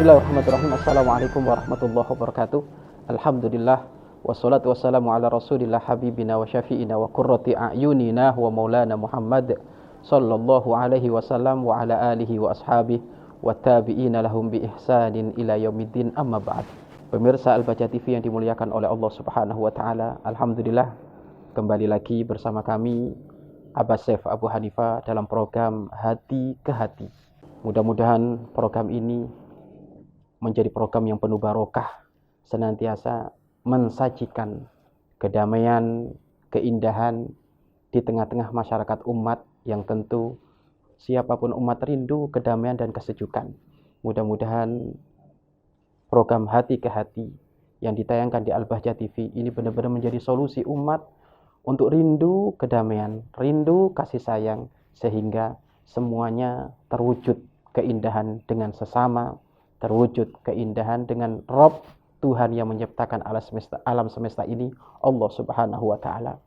Bismillahirrahmanirrahim. Assalamualaikum warahmatullahi wabarakatuh. Alhamdulillah wassalatu wassalamu ala rasulillah habibina wa syafi'ina wa qurrati a'yunina wa maulana Muhammad sallallahu alaihi wasallam wa ala alihi wa ashabihi wa tabi'ina lahum bi ihsanin ila yaumiddin, amma ba'd. Pemirsa Al-Baca TV yang dimuliakan oleh Allah Subhanahu wa taala, alhamdulillah kembali lagi bersama kami Abbas Saif Abu Hanifah dalam program Hati ke Hati. Mudah-mudahan program ini menjadi program yang penuh barokah, senantiasa mensajikan kedamaian, keindahan di tengah-tengah masyarakat umat yang tentu siapapun umat rindu kedamaian dan kesejukan. Mudah-mudahan program Hati ke Hati yang ditayangkan di Al-Bahjah TV ini benar-benar menjadi solusi umat untuk rindu kedamaian, rindu kasih sayang, sehingga semuanya terwujud keindahan dengan sesama, terwujud keindahan dengan Rabb Tuhan yang menciptakan alam semesta ini, Allah Subhanahu wa taala.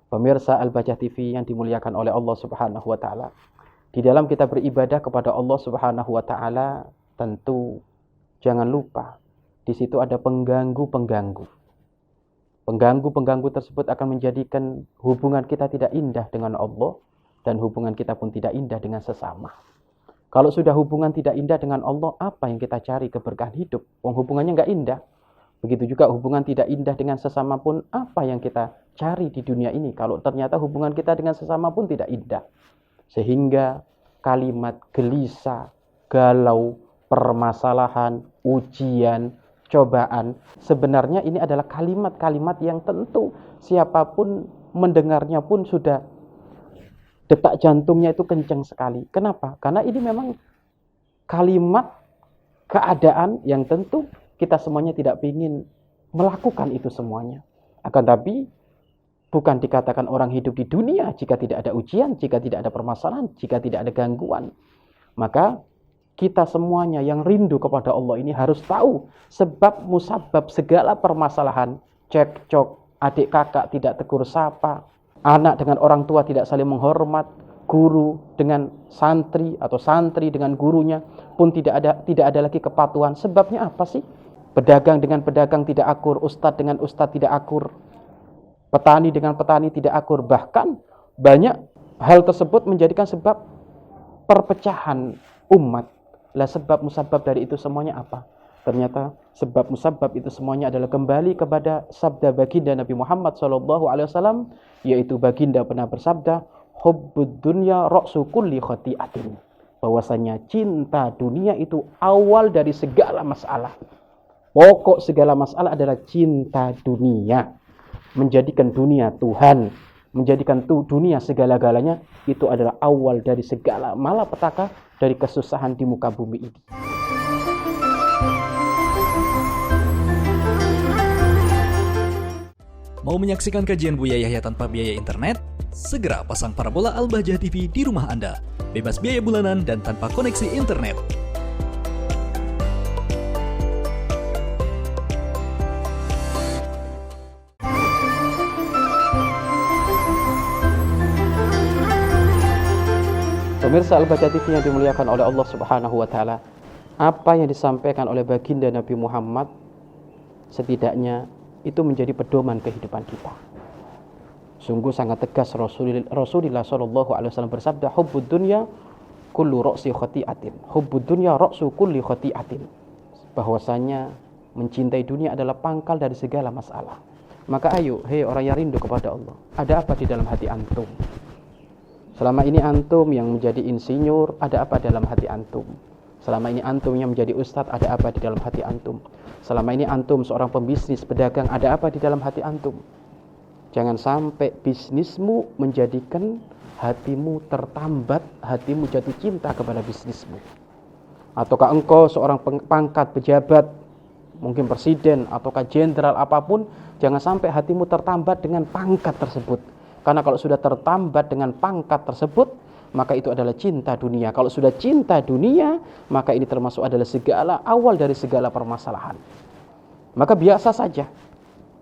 Pemirsa Al-Bahjah TV yang dimuliakan oleh Allah Subhanahu wa taala, di dalam kita beribadah kepada Allah Subhanahu wa taala, tentu jangan lupa di situ ada pengganggu-pengganggu. Pengganggu-pengganggu tersebut akan menjadikan hubungan kita tidak indah dengan Allah, dan hubungan kita pun tidak indah dengan sesama. Kalau sudah hubungan tidak indah dengan Allah, apa yang kita cari keberkahan hidup? Hubungannya nggak indah. Begitu juga hubungan tidak indah dengan sesama pun, apa yang kita cari di dunia ini? Kalau ternyata hubungan kita dengan sesama pun tidak indah. Sehingga kalimat gelisah, galau, permasalahan, ujian, cobaan, sebenarnya ini adalah kalimat-kalimat yang tentu siapapun mendengarnya pun sudah detak jantungnya itu kencang sekali. Kenapa? Karena ini memang kalimat keadaan yang tentu kita semuanya tidak ingin melakukan itu semuanya. Akan tapi bukan dikatakan orang hidup di dunia jika tidak ada ujian, jika tidak ada permasalahan, jika tidak ada gangguan. Maka kita semuanya yang rindu kepada Allah ini harus tahu sebab musabab segala permasalahan, cekcok, adik kakak tidak tegur sapa, anak dengan orang tua tidak saling menghormat, guru dengan santri atau santri dengan gurunya pun tidak ada lagi kepatuhan. Sebabnya apa sih? Pedagang dengan pedagang tidak akur, ustadz dengan ustadz tidak akur, petani dengan petani tidak akur. Bahkan banyak hal tersebut menjadikan sebab perpecahan umat. Lah sebab musabab dari itu semuanya apa? Ternyata sebab musabab itu semuanya adalah kembali kepada sabda baginda Nabi Muhammad SAW, yaitu baginda pernah bersabda, hubbud dunya ra'su kulli khati'atin. Bahwasanya cinta dunia itu awal dari segala masalah. Pokok segala masalah adalah cinta dunia. Menjadikan dunia Tuhan, menjadikan dunia segala-galanya, itu adalah awal dari segala malapetaka, dari kesusahan di muka bumi ini. Mau menyaksikan kajian Buya Yahya tanpa biaya internet? Segera pasang parabola Al-Bahjah TV di rumah Anda. Bebas biaya bulanan dan tanpa koneksi internet. Pemirsa Al-Bahjah TV yang dimuliakan oleh Allah Subhanahu wa taala, apa yang disampaikan oleh baginda Nabi Muhammad setidaknya itu menjadi pedoman kehidupan kita. Sungguh sangat tegas Rasulullah sallallahu alaihi wasallam bersabda, hubbud dunya kullu ra'si khati'atin. Hubbud dunya ra'su kulli khati'atin. Bahwasanya mencintai dunia adalah pangkal dari segala masalah. Maka ayo, hei orang yang rindu kepada Allah, ada apa di dalam hati antum? Selama ini antum yang menjadi insinyur, ada apa dalam hati antum? Selama ini antum yang menjadi ustadz, ada apa di dalam hati antum? Selama ini antum seorang pembisnis, pedagang, ada apa di dalam hati antum? Jangan sampai bisnismu menjadikan hatimu tertambat, hatimu jatuh cinta kepada bisnismu. Ataukah engkau seorang pangkat pejabat, mungkin presiden, ataukah jenderal apapun, jangan sampai hatimu tertambat dengan pangkat tersebut. Karena kalau sudah tertambat dengan pangkat tersebut, maka itu adalah cinta dunia. Kalau sudah cinta dunia, maka ini termasuk adalah segala awal dari segala permasalahan. Maka biasa saja.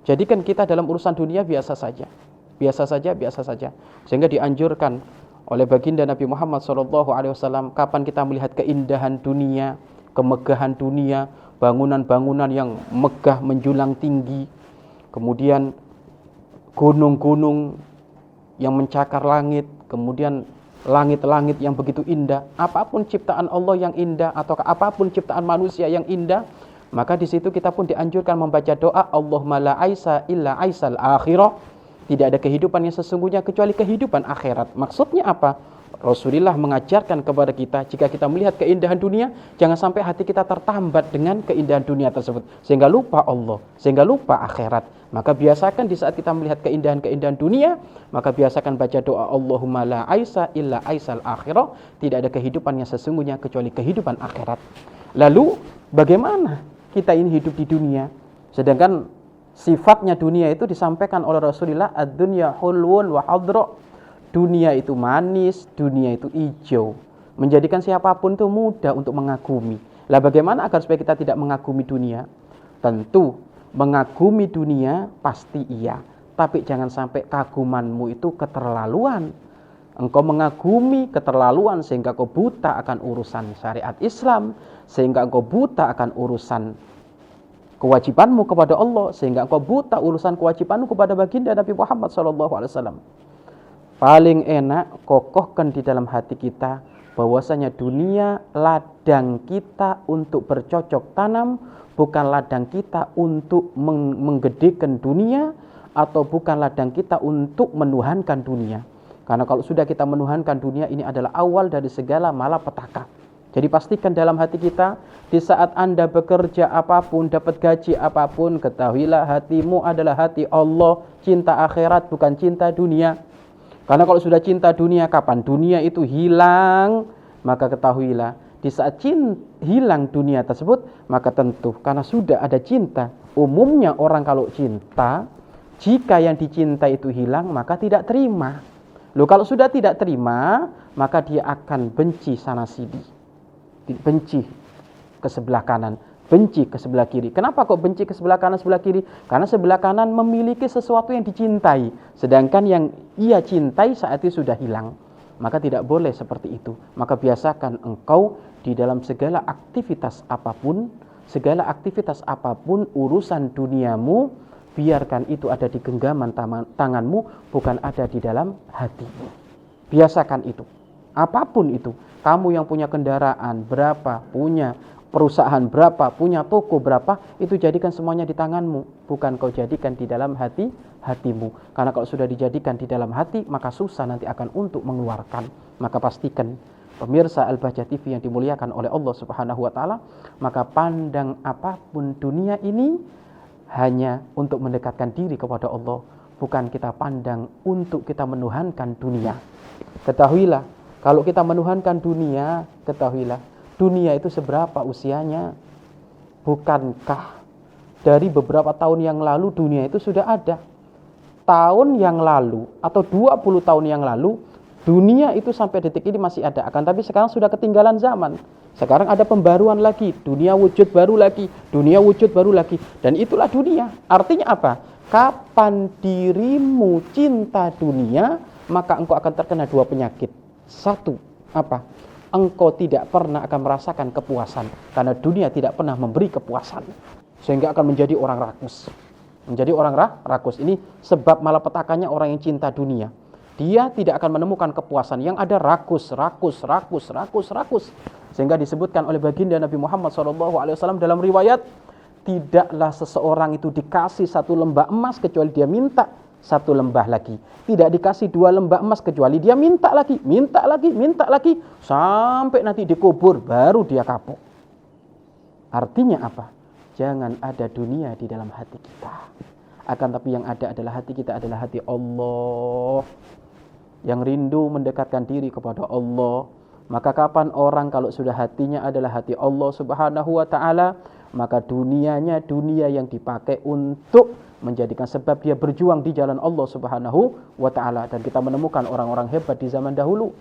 Jadikan kita dalam urusan dunia biasa saja. Biasa saja. Sehingga dianjurkan oleh baginda Nabi Muhammad SAW, kapan kita melihat keindahan dunia, kemegahan dunia, bangunan-bangunan yang megah menjulang tinggi, kemudian gunung-gunung yang mencakar langit, kemudian langit-langit yang begitu indah. Apapun ciptaan Allah yang indah atau apapun ciptaan manusia yang indah, maka di situ kita pun dianjurkan membaca doa Allahumma la aisa illa aisal akhirah. Tidak ada kehidupan yang sesungguhnya kecuali kehidupan akhirat. Maksudnya apa? Rasulullah mengajarkan kepada kita, jika kita melihat keindahan dunia, jangan sampai hati kita tertambat dengan keindahan dunia tersebut, sehingga lupa Allah, sehingga lupa akhirat. Maka biasakan di saat kita melihat keindahan-keindahan dunia, maka biasakan baca doa Allahumma la aisa illa aisal akhirah. Tidak ada kehidupan yang sesungguhnya kecuali kehidupan akhirat. Lalu bagaimana kita ini hidup di dunia? Sedangkan sifatnya dunia itu disampaikan oleh Rasulullah, ad-dunya hulwun wa hadra. Dunia itu manis, dunia itu hijau. Menjadikan siapapun itu mudah untuk mengagumi. Lah bagaimana agar supaya kita tidak mengagumi dunia? Tentu mengagumi dunia pasti iya, tapi jangan sampai kagumanmu itu keterlaluan. Engkau mengagumi keterlaluan sehingga kau buta akan urusan syariat Islam, sehingga engkau buta akan urusan kewajibanmu kepada Allah, sehingga engkau buta urusan kewajibanmu kepada baginda Nabi Muhammad SAW. Paling enak kokohkan di dalam hati kita bahwasanya dunia ladang kita untuk bercocok tanam, bukan ladang kita untuk menggedekan dunia, atau bukan ladang kita untuk menuhankan dunia. Karena kalau sudah kita menuhankan dunia, ini adalah awal dari segala malapetaka. Jadi pastikan dalam hati kita, di saat Anda bekerja apapun, dapat gaji apapun, ketahuilah hatimu adalah hati Allah, cinta akhirat bukan cinta dunia. Karena kalau sudah cinta dunia, kapan dunia itu hilang, maka ketahuilah di saat hilang dunia tersebut, maka tentu karena sudah ada cinta. Umumnya orang kalau cinta, jika yang dicinta itu hilang, maka tidak terima. Loh, kalau sudah tidak terima, maka dia akan benci sana sini, benci ke sebelah kanan, benci ke sebelah kiri. Kenapa kok benci ke sebelah kanan, sebelah kiri? Karena sebelah kanan memiliki sesuatu yang dicintai, sedangkan yang ia cintai saat itu sudah hilang. Maka tidak boleh seperti itu. Maka biasakan engkau di dalam segala aktivitas apapun, urusan duniamu, biarkan itu ada di genggaman tanganmu, bukan ada di dalam hatimu. Biasakan itu. Apapun itu, kamu yang punya kendaraan berapa, punya perusahaan berapa, punya toko berapa, itu jadikan semuanya di tanganmu, bukan kau jadikan di dalam hatimu. Karena kalau sudah dijadikan di dalam hati, maka susah nanti akan untuk mengeluarkan. Maka pastikan pemirsa Al-Bahjah TV yang dimuliakan oleh Allah Subhanahu wa taala, maka pandang apapun dunia ini hanya untuk mendekatkan diri kepada Allah, bukan kita pandang untuk kita menuhankan dunia. Ketahuilah, kalau kita menuhankan dunia, ketahuilah dunia itu seberapa usianya? Bukankah dari beberapa tahun yang lalu dunia itu sudah ada? Tahun yang lalu atau 20 tahun yang lalu dunia itu sampai detik ini masih ada. Akan tapi sekarang sudah ketinggalan zaman. Sekarang ada pembaruan lagi, dunia wujud baru lagi, dunia wujud baru lagi. Dan itulah dunia. Artinya apa? Kapan dirimu cinta dunia, maka engkau akan terkena dua penyakit. Satu, apa? Engkau tidak pernah akan merasakan kepuasan, karena dunia tidak pernah memberi kepuasan, sehingga akan menjadi orang rakus. Menjadi orang rakus. Ini sebab malapetakannya orang yang cinta dunia. Dia tidak akan menemukan kepuasan, yang ada rakus. Sehingga disebutkan oleh baginda Nabi Muhammad SAW dalam riwayat, tidaklah seseorang itu dikasih satu lembah emas kecuali dia minta satu lembah lagi. Tidak dikasih 2 lembah emas kecuali dia minta lagi, sampai nanti dikubur baru dia kapok. Artinya apa? Jangan ada dunia di dalam hati kita. Akan tapi yang ada adalah hati kita adalah hati Allah, yang rindu mendekatkan diri kepada Allah. Maka kapan orang kalau sudah hatinya adalah hati Allah Subhanahu wa taala, maka dunianya dunia yang dipakai untuk menjadikan sebab dia berjuang di jalan Allah Subhanahu wa taala. Dan kita menemukan orang-orang hebat di zaman dahulu.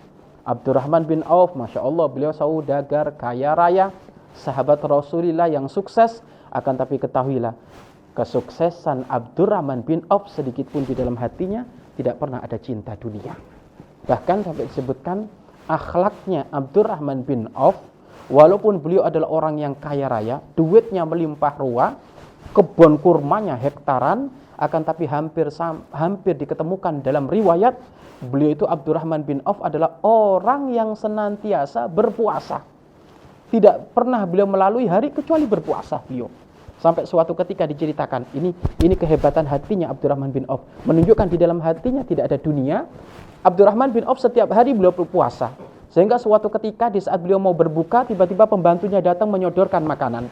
Abdurrahman bin Auf, Masya Allah, beliau saudagar kaya raya, sahabat Rasulullah yang sukses. Akan tapi ketahuilah, kesuksesan Abdurrahman bin Auf sedikit pun di dalam hatinya tidak pernah ada cinta dunia. Bahkan sampai disebutkan akhlaknya Abdurrahman bin Auf Walaupun beliau adalah orang yang kaya raya, duitnya melimpah ruah, kebun kurmanya hektaran, akan tapi hampir diketemukan dalam riwayat beliau itu Abdurrahman bin Auf adalah orang yang senantiasa berpuasa. Tidak pernah beliau melalui hari kecuali berpuasa beliau. Sampai suatu ketika diceritakan, ini kehebatan hatinya Abdurrahman bin Auf, menunjukkan di dalam hatinya tidak ada dunia. Abdurrahman bin Auf setiap hari beliau berpuasa. Sehingga suatu ketika di saat beliau mau berbuka, tiba-tiba pembantunya datang menyodorkan makanan.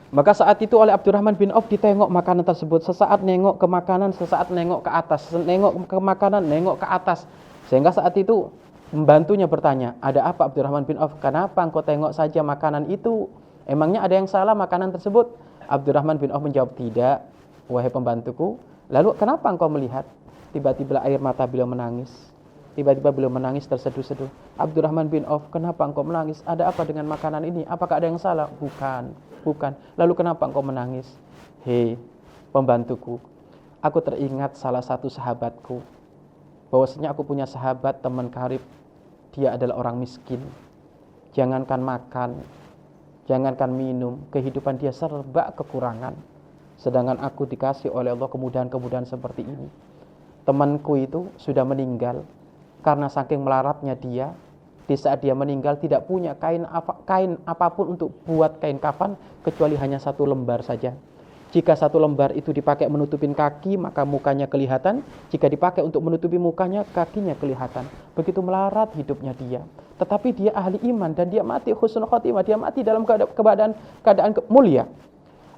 Maka saat itu oleh Abdurrahman bin Auf ditengok makanan tersebut. Sesaat nengok ke makanan, sesaat nengok ke atas. Nengok ke makanan, nengok ke atas. Sehingga saat itu pembantunya bertanya, ada apa Abdurrahman bin Auf? Kenapa engkau tengok saja makanan itu? Emangnya ada yang salah makanan tersebut? Abdurrahman bin Auf menjawab, tidak, wahai pembantuku. Lalu kenapa engkau melihat? Tiba-tiba air mata beliau menangis. Tiba-tiba beliau menangis terseduh-seduh. Abdurrahman bin Auf, kenapa engkau menangis? Ada apa dengan makanan ini? Apakah ada yang salah? Bukan. Lalu kenapa engkau menangis? Hei, pembantuku, aku teringat salah satu sahabatku. Bahwasanya aku punya sahabat, teman karib. Dia adalah orang miskin. Jangankan makan, jangankan minum, kehidupan dia serba kekurangan. Sedangkan aku dikasih oleh Allah kemudahan-kemudahan seperti ini. Temanku itu sudah meninggal. Karena saking melaratnya dia, di saat dia meninggal tidak punya kain apapun untuk buat kain kafan kecuali hanya satu lembar saja. Jika satu lembar itu dipakai menutupin kaki, maka mukanya kelihatan. Jika dipakai untuk menutupi mukanya, kakinya kelihatan. Begitu melarat hidupnya dia. Tetapi dia ahli iman dan dia mati husnul khotimah, dia mati dalam keadaan mulia.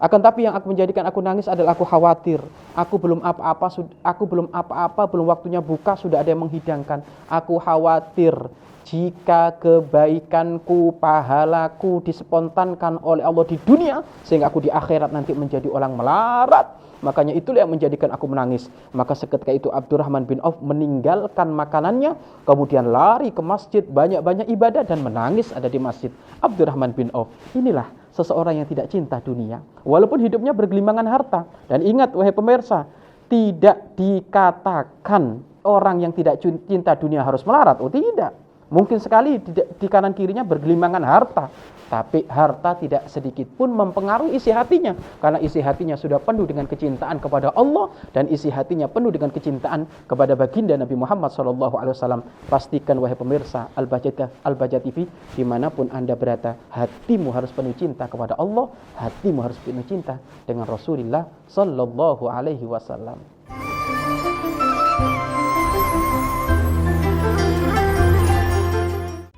Akan tapi yang menjadikan aku nangis adalah aku khawatir. Aku belum apa-apa, belum waktunya buka, sudah ada yang menghidangkan. Aku khawatir jika kebaikanku, pahalaku dispontankan oleh Allah di dunia, sehingga aku di akhirat nanti menjadi orang melarat. Makanya itulah yang menjadikan aku menangis. Maka seketika itu Abdurrahman bin Auf meninggalkan makanannya, kemudian lari ke masjid, banyak-banyak ibadah dan menangis ada di masjid. Abdurrahman bin Auf, inilah seseorang yang tidak cinta dunia, walaupun hidupnya bergelimbangan harta. Dan ingat wahai pemirsa, tidak dikatakan orang yang tidak cinta dunia harus melarat. Oh tidak. Mungkin sekali di kanan kirinya bergelimbangan harta, tapi harta tidak sedikit pun mempengaruhi isi hatinya, karena isi hatinya sudah penuh dengan kecintaan kepada Allah dan isi hatinya penuh dengan kecintaan kepada baginda Nabi Muhammad SAW. Pastikan wahai pemirsa Al-Bahjah TV, dimanapun Anda berada, hatimu harus penuh cinta kepada Allah, hatimu harus penuh cinta dengan Rasulullah SAW.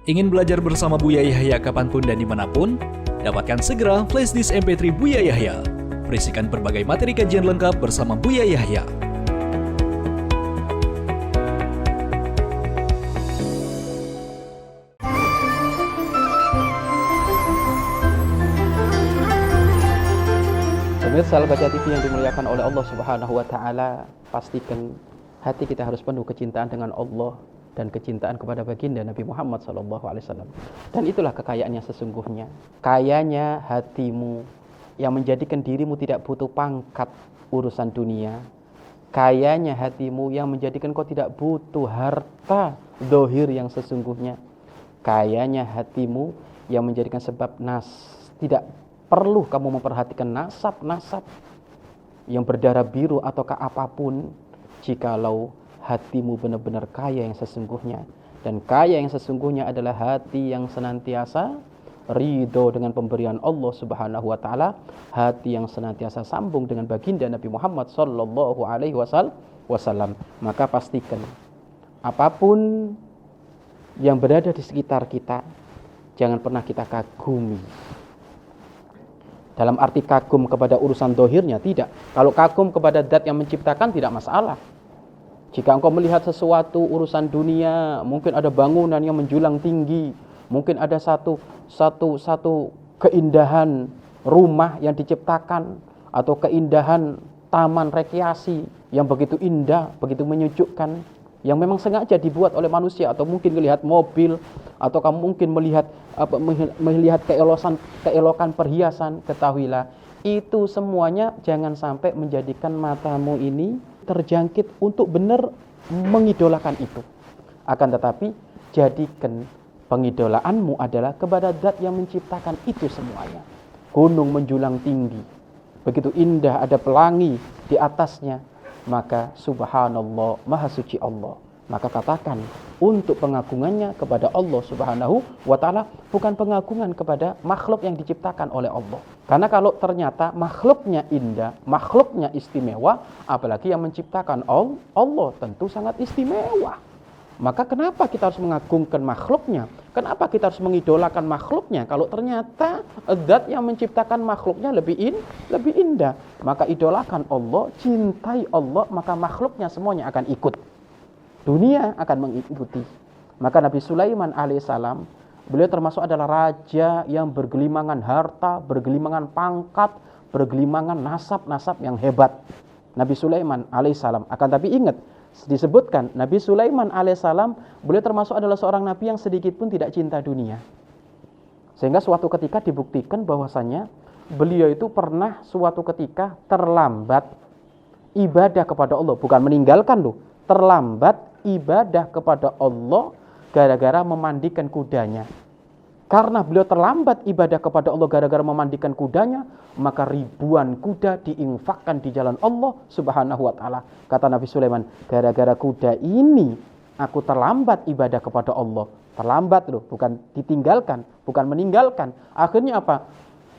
Ingin belajar bersama Buya Yahya kapanpun dan dimanapun? Dapatkan segera flashdisk MP3 Buya Yahya. Berisikan berbagai materi kajian lengkap bersama Buya Yahya. Pemirsa Al-Bahjah TV yang dimuliakan oleh Allah Subhanahu wa taala, pastikan hati kita harus penuh kecintaan dengan Allah dan kecintaan kepada baginda Nabi Muhammad SAW. Dan itulah kekayaannya sesungguhnya. Kayanya hatimu yang menjadikan dirimu tidak butuh pangkat urusan dunia. Kayanya hatimu yang menjadikan kau tidak butuh harta zahir yang sesungguhnya. Kayanya hatimu yang menjadikan sebab tidak perlu kamu memperhatikan nasab yang berdarah biru ataukah apapun, jikalau hatimu benar-benar kaya yang sesungguhnya. Dan kaya yang sesungguhnya adalah hati yang senantiasa ridho dengan pemberian Allah Subhanahu wa taala, hati yang senantiasa sambung dengan baginda Nabi Muhammad sallallahu alaihi wasallam. Maka pastikan apapun yang berada di sekitar kita, jangan pernah kita kagumi. Dalam arti kagum kepada urusan dohirnya, tidak. Kalau kagum kepada zat yang menciptakan, tidak masalah. Jika engkau melihat sesuatu urusan dunia, mungkin ada bangunan yang menjulang tinggi, mungkin ada satu keindahan rumah yang diciptakan, atau keindahan taman rekreasi yang begitu indah, begitu menyejukkan, yang memang sengaja dibuat oleh manusia, atau mungkin melihat mobil, atau kamu mungkin melihat keelokan perhiasan, ketahuilah itu semuanya jangan sampai menjadikan matamu ini terjangkit untuk benar mengidolakan itu. Akan tetapi jadikan Pengidolaanmu adalah kepada zat yang menciptakan itu semuanya. Gunung menjulang tinggi, begitu indah, ada pelangi di atasnya, maka subhanallah, maha suci Allah. Maka katakan untuk pengagungannya kepada Allah subhanahu wa ta'ala, bukan pengagungan kepada makhluk yang diciptakan oleh Allah. Karena kalau ternyata makhluknya indah, makhluknya istimewa, apalagi yang menciptakan Allah tentu sangat istimewa. Maka kenapa kita harus mengagungkan makhluknya? Kenapa kita harus mengidolakan makhluknya? Kalau ternyata zat yang menciptakan makhluknya lebih indah, maka idolakan Allah, cintai Allah, maka makhluknya semuanya akan ikut. Dunia akan mengikuti. Maka Nabi Sulaiman alaihissalam, beliau termasuk adalah raja yang bergelimangan harta, bergelimangan pangkat, bergelimangan nasab-nasab yang hebat. Nabi Sulaiman alaihissalam. Akan tapi ingat, disebutkan Nabi Sulaiman alaihissalam, beliau termasuk adalah seorang nabi yang sedikit pun tidak cinta dunia. Sehingga suatu ketika dibuktikan bahwasanya beliau itu pernah suatu ketika terlambat ibadah kepada Allah, bukan meninggalkan loh, terlambat ibadah kepada Allah gara-gara memandikan kudanya. Karena beliau terlambat ibadah kepada Allah gara-gara memandikan kudanya, maka ribuan kuda diinfakkan di jalan Allah subhanahu wa ta'ala. Kata Nabi Sulaiman, gara-gara kuda ini aku terlambat ibadah kepada Allah. Terlambat loh, bukan ditinggalkan, bukan meninggalkan. Akhirnya apa?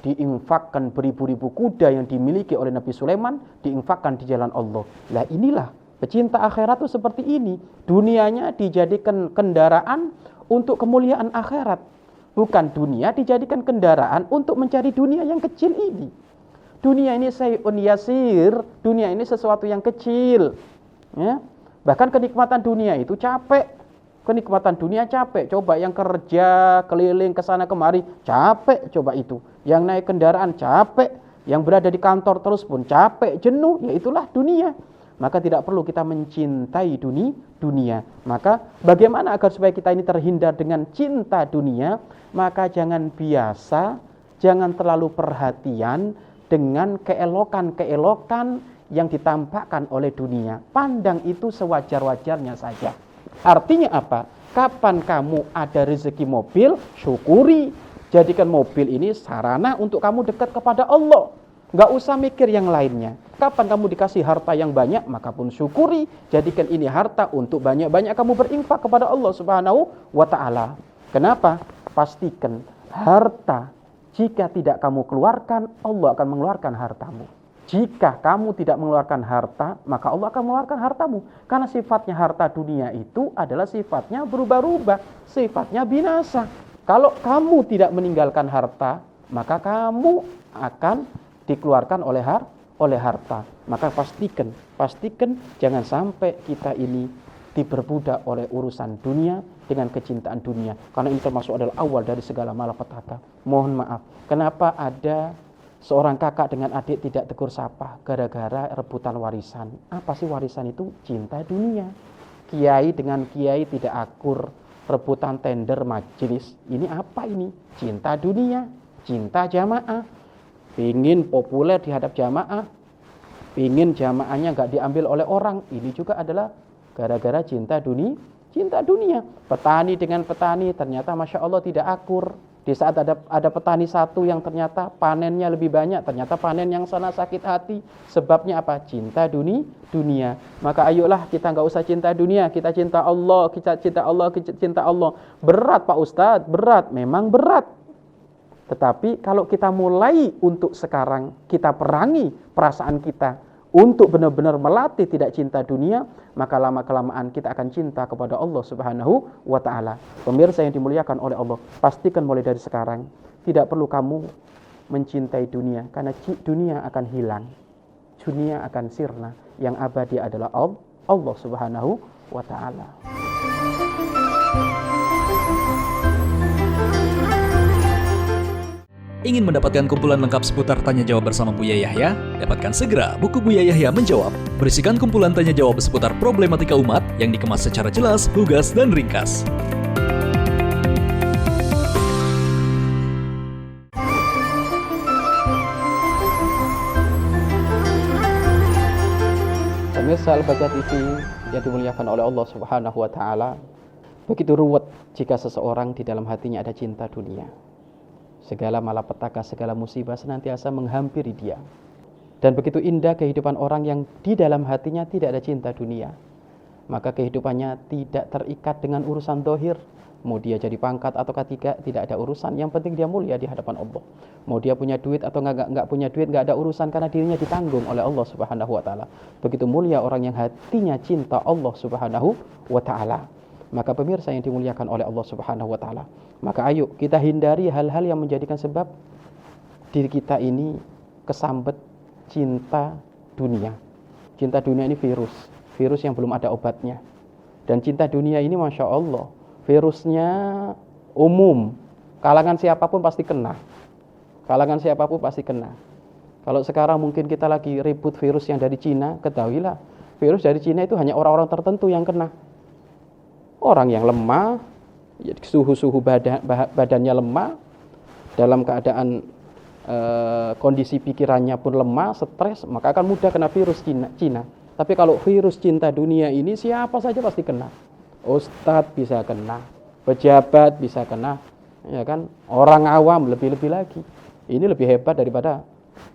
Diinfakkan beribu-ribu kuda yang dimiliki oleh Nabi Sulaiman, diinfakkan di jalan Allah. Lah inilah pecinta akhirat itu seperti ini. Dunianya dijadikan kendaraan untuk kemuliaan akhirat. Bukan dunia dijadikan kendaraan untuk mencari dunia yang kecil ini. Dunia ini sayun yasir. Dunia ini sesuatu yang kecil. Ya? Bahkan kenikmatan dunia itu capek. Kenikmatan dunia capek. Coba yang kerja, keliling ke sana kemari, capek coba itu. Yang naik kendaraan capek. Yang berada di kantor terus pun capek, jenuh. Ya itulah dunia. Maka tidak perlu kita mencintai dunia. Maka bagaimana agar supaya kita ini terhindar dengan cinta dunia? Maka jangan biasa, jangan terlalu perhatian dengan keelokan-keelokan yang ditampakkan oleh dunia. Pandang itu sewajar-wajarnya saja. Artinya apa? Kapan kamu ada rezeki mobil, syukuri. Jadikan mobil ini sarana untuk kamu dekat kepada Allah. Gak usah mikir yang lainnya. Kapan kamu dikasih harta yang banyak, maka pun syukuri. Jadikan ini harta untuk banyak-banyak kamu berinfak kepada Allah subhanahu wa ta'ala. Kenapa? Pastikan harta, jika tidak kamu keluarkan, Allah akan mengeluarkan hartamu. Jika kamu tidak mengeluarkan harta, maka Allah akan mengeluarkan hartamu. Karena sifatnya harta dunia itu adalah sifatnya berubah-ubah, sifatnya binasa. Kalau kamu tidak meninggalkan harta, maka kamu akan dikeluarkan oleh harta. Maka pastikan jangan sampai kita ini diperbudak oleh urusan dunia dengan kecintaan dunia. Karena ini termasuk adalah awal dari segala malapetaka. Mohon maaf, kenapa ada seorang kakak dengan adik tidak tegur sapa gara-gara rebutan warisan. Apa sih warisan itu? Cinta dunia. Kiai dengan kiai tidak akur, rebutan tender majelis. Ini apa ini? Cinta dunia, cinta jamaah. Pingin populer di hadap jamaah, pingin jamaahnya gak diambil oleh orang. Ini juga adalah gara-gara cinta dunia. Petani dengan petani ternyata Masya Allah tidak akur. Di saat ada petani satu yang ternyata panennya lebih banyak, ternyata panen yang sana sakit hati. Sebabnya apa? Cinta dunia. Maka ayolah kita gak usah cinta dunia, kita cinta Allah, kita cinta Allah. Berat Pak Ustadz, berat, memang berat. Tetapi kalau kita mulai untuk sekarang kita perangi perasaan kita untuk benar-benar melatih tidak cinta dunia, maka lama-kelamaan kita akan cinta kepada Allah subhanahu wa ta'ala. Pemirsa yang dimuliakan oleh Allah, pastikan mulai dari sekarang tidak perlu kamu mencintai dunia, karena dunia akan hilang, dunia akan sirna. Yang abadi adalah Allah subhanahu wa ta'ala. Ingin mendapatkan kumpulan lengkap seputar Tanya Jawab bersama Buya Yahya? Dapatkan segera buku Buya Yahya Menjawab. Berisikan kumpulan tanya jawab seputar problematika umat yang dikemas secara jelas, lugas, dan ringkas. Pemirsa Al-Baca TV yang dimuliakan oleh Allah Subhanahu wa taala. Begitu ruwet jika seseorang di dalam hatinya ada cinta dunia. Segala malapetaka, segala musibah senantiasa menghampiri dia. Dan begitu indah kehidupan orang yang di dalam hatinya tidak ada cinta dunia. Maka kehidupannya tidak terikat dengan urusan dohir. Mau dia jadi pangkat atau tidak ada urusan. Yang penting dia mulia di hadapan Allah. Mau dia punya duit atau nggak punya duit, nggak ada urusan karena dirinya ditanggung oleh Allah Subhanahu wa Ta'ala. Begitu mulia orang yang hatinya cinta Allah Subhanahu wa Ta'ala. Maka pemirsa yang dimuliakan oleh Allah Subhanahu wa Ta'ala, maka ayo kita hindari hal-hal yang menjadikan sebab diri kita ini kesambet cinta dunia. Cinta dunia ini virus yang belum ada obatnya. Dan cinta dunia ini Masya Allah, virusnya umum, kalangan siapapun pasti kena. Kalau sekarang mungkin kita lagi ribut virus yang dari Cina, ketahuilah virus dari Cina itu hanya orang-orang tertentu yang kena. Orang yang lemah, suhu badannya lemah, dalam keadaan kondisi pikirannya pun lemah, stres, maka akan mudah kena virus Cina. Tapi kalau virus cinta dunia ini siapa saja pasti kena. Ustadz bisa kena, pejabat bisa kena, ya kan? Orang awam lebih-lebih lagi. Ini lebih hebat daripada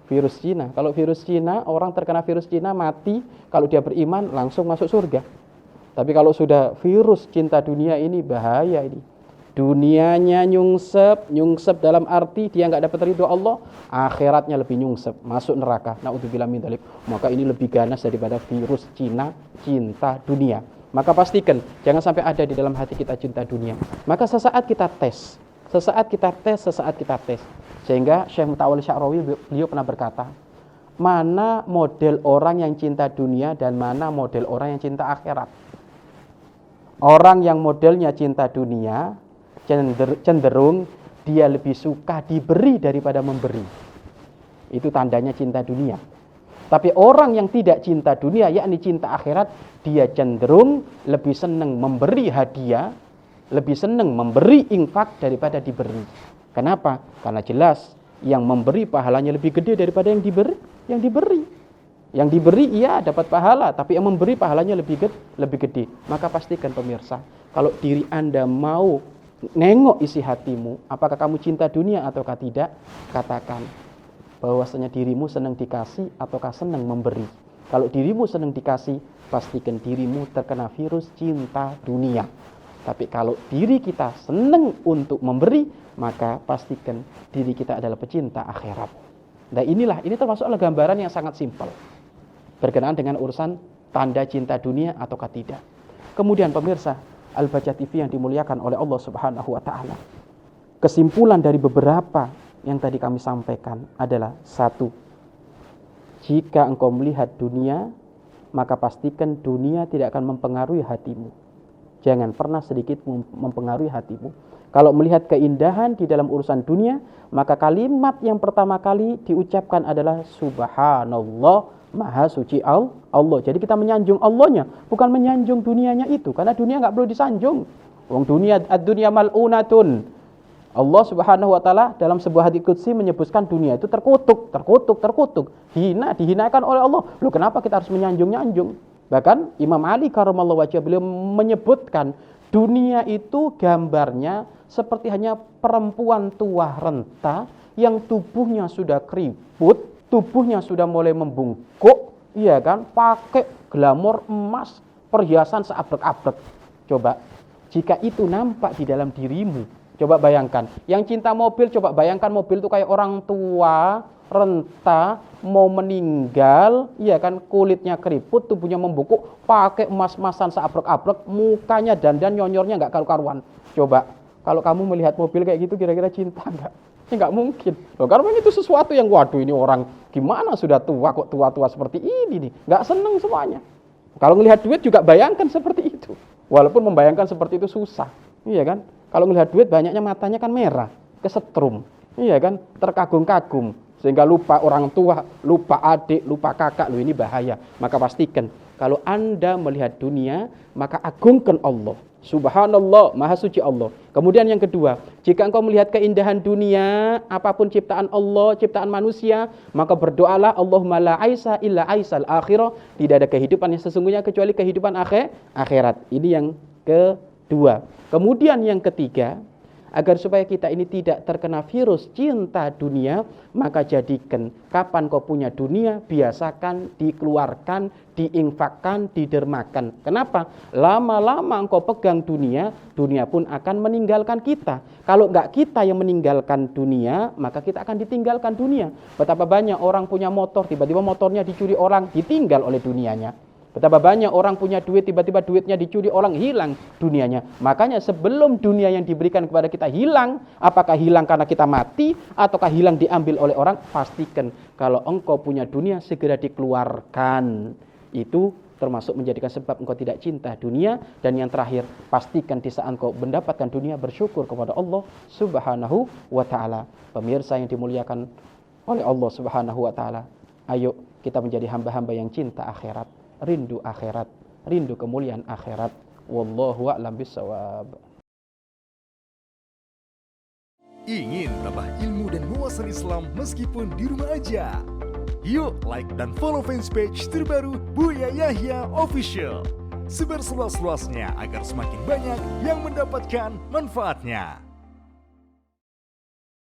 virus Cina. Kalau virus Cina, orang terkena virus Cina mati, kalau dia beriman langsung masuk surga. Tapi kalau sudah virus cinta dunia ini bahaya ini. Dunianya nyungsep dalam arti dia nggak dapat ridho Allah, akhiratnya lebih nyungsep, masuk neraka. Naudzubillah min dzalik. Maka ini lebih ganas daripada virus Cina cinta dunia. Maka pastikan jangan sampai ada di dalam hati kita cinta dunia. Maka sesaat kita tes. Sehingga Syekh Mutawalli Sya'rawi beliau pernah berkata, mana model orang yang cinta dunia dan mana model orang yang cinta akhirat. Orang yang modelnya cinta dunia cenderung dia lebih suka diberi daripada memberi. Itu tandanya cinta dunia. Tapi orang yang tidak cinta dunia, yakni cinta akhirat, dia cenderung lebih senang memberi hadiah, lebih senang memberi infak daripada diberi. Kenapa? Karena jelas yang memberi pahalanya lebih gede daripada yang diberi. Yang diberi ia dapat pahala, tapi yang memberi pahalanya lebih gede. Maka pastikan pemirsa, kalau diri Anda mau nengok isi hatimu, apakah kamu cinta dunia ataukah tidak, katakan bahwasanya dirimu senang dikasih ataukah senang memberi. Kalau dirimu senang dikasih, pastikan dirimu terkena virus cinta dunia. Tapi kalau diri kita senang untuk memberi, maka pastikan diri kita adalah pecinta akhirat. Nah ini termasuk gambaran yang sangat simpel berkenaan dengan urusan tanda cinta dunia ataukah tidak. Kemudian pemirsa Al-Baca TV yang dimuliakan oleh Allah Subhanahu wa Ta'ala, kesimpulan dari beberapa yang tadi kami sampaikan adalah: satu, jika engkau melihat dunia, maka pastikan dunia tidak akan mempengaruhi hatimu. Jangan pernah sedikit mempengaruhi hatimu. Kalau melihat keindahan di dalam urusan dunia, maka kalimat yang pertama kali diucapkan adalah Subhanallah, Maha suci Allah. Jadi kita menyanjung Allahnya, bukan menyanjung dunianya itu, karena dunia nggak perlu disanjung. Wong dunia, ad-dunya mal'unatun. Allah Subhanahu wa Ta'ala dalam sebuah hadits qudsi menyebutkan dunia itu terkutuk, dihinakan oleh Allah. Loh, kenapa kita harus menyanjung-nyanjung? Bahkan Imam Ali karramallahu wajhah beliau menyebutkan dunia itu gambarnya seperti hanya perempuan tua renta yang tubuhnya sudah keriput, tubuhnya sudah mulai membungkuk, iya kan, pakai glamor emas, perhiasan seabrek-abrek. Coba, jika itu nampak di dalam dirimu, coba bayangkan, yang cinta mobil, coba bayangkan mobil itu kayak orang tua, renta, mau meninggal, iya kan, kulitnya keriput, tubuhnya membungkuk, pakai emas-emasan seabrek-abrek, mukanya dandan nyonyornya nggak karu-karuan. Coba, kalau kamu melihat mobil kayak gitu, kira-kira cinta nggak? Ya nggak mungkin. Loh, karena itu sesuatu yang waduh, ini orang gimana sudah tua kok tua-tua seperti ini nih. Nggak seneng semuanya. Kalau melihat duit juga bayangkan seperti itu. Walaupun membayangkan seperti itu susah. Iya kan? Kalau melihat duit banyaknya matanya kan merah, kesetrum. Iya kan? Terkagum-kagum. Sehingga lupa orang tua, lupa adik, lupa kakak. Loh, ini bahaya. Maka pastikan kalau Anda melihat dunia, maka agungkan Allah. Subhanallah, Maha suci Allah. Kemudian yang kedua, jika engkau melihat keindahan dunia, apapun ciptaan Allah, ciptaan manusia, maka berdoalah, Allahumma la aisa illa aisal akhirah. Tidak ada kehidupan yang sesungguhnya kecuali kehidupan akhirat. Ini yang Dua. Kemudian yang ketiga, agar supaya kita ini tidak terkena virus cinta dunia, maka jadikan kapan kau punya dunia, biasakan dikeluarkan, diinfakkan, didermakan. Kenapa? Lama-lama engkau pegang dunia, dunia pun akan meninggalkan kita. Kalau enggak kita yang meninggalkan dunia, maka kita akan ditinggalkan dunia. Betapa banyak orang punya motor, tiba-tiba motornya dicuri orang, ditinggal oleh dunianya. Betapa banyak orang punya duit, tiba-tiba duitnya dicuri orang, hilang dunianya. Makanya sebelum dunia yang diberikan kepada kita hilang, apakah hilang karena kita mati, ataukah hilang diambil oleh orang, pastikan kalau engkau punya dunia, segera dikeluarkan. Itu termasuk menjadikan sebab engkau tidak cinta dunia. Dan yang terakhir, pastikan di saat engkau mendapatkan dunia, bersyukur kepada Allah Subhanahu wa ta'ala. Pemirsa yang dimuliakan oleh Allah Subhanahu wa ta'ala, ayo kita menjadi hamba-hamba yang cinta akhirat, rindu akhirat, rindu kemuliaan akhirat. Wallahu a'lam bishawab. Ingin tambah ilmu dan wawasan Islam meskipun di rumah aja? Yuk like dan follow fanpage terbaru Buya Yahya Official. Sebar seluas-luasnya agar semakin banyak yang mendapatkan manfaatnya.